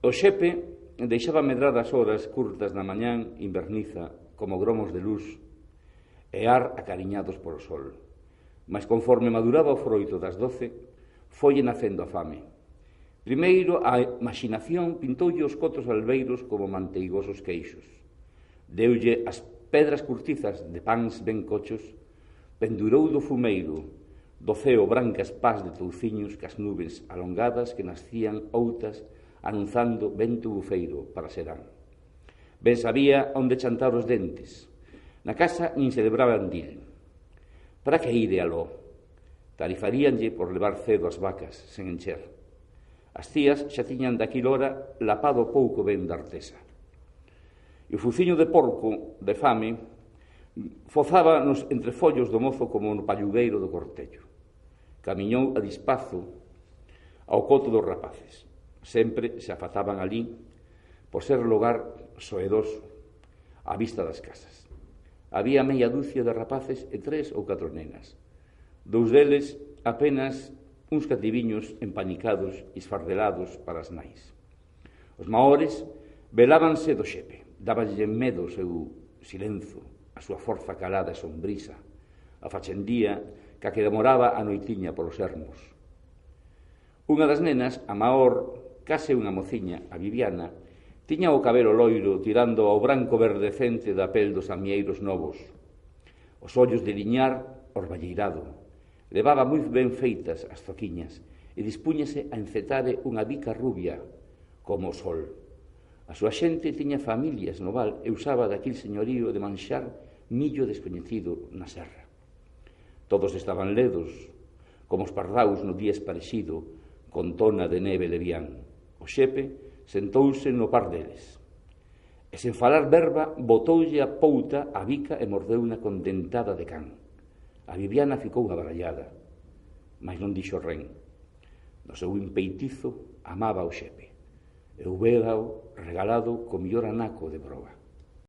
O xepe deixaba medrar as horas curtas da mañán inverniza como gromos de luz e ar acariñados polo sol. Mas conforme maduraba o froito das 12, folle nacendo a fame. Primeiro, a imaginación pintoulle os cotos albeiros como manteigosos queixos. Deulle as pedras curtizas de pans ben cochos, pendurou do fumeiro, do ceo brancas pás de touciños cas nubes alongadas que nascían outas anunzando vento bufeiro para serán. Ben sabía onde chantar os dentes. Na casa nin se lebraba andil. Para que ide aló? Tarifaríanlle por levar cedo as vacas sen encher. As tías xa tiñan daquilora lapado pouco ben da artesa. E o fuciño de porco, de fame, fozaba nos entrefollos do mozo como no pallugueiro do cortello. Camiñou a dispazo ao coto dos rapaces. Sempre se afataban alí por ser lugar soedoso á vista das casas. Había meia dúcia de rapaces e 3 ou 4 nenas. 2 deles apenas uns cativiños empanicados e esfardelados para as nais. Os maores velábanse do xepe, dábanlle medo o seu silenzo, a súa forza calada e sombrisa, a fachendía ca que demoraba a noitiña polos ermos. Unha das nenas, a Maor, case unha mociña, a Viviana, tiña o cabelo loiro tirando ao branco verdecente da pel dos amieiros novos, os ollos de liñar orballeirado, levaba moi ben feitas as zoquiñas e dispúñase a encetare unha bica rubia como o sol. A súa xente tiña familias no val e usaba daquil señorío de manxar millo descoñecido na serra. Todos estaban ledos, como os pardaus no día esparexido, con tona de neve levián. O xepe sentouse no par deles. E sen falar verba, botoulle a pouta a bica e mordeuna con dentada de can. A Viviana ficou abarallada, mas non dixo ren. No seu impeitizo amaba o xepe, e houbérao regalado co mellor anaco de proba.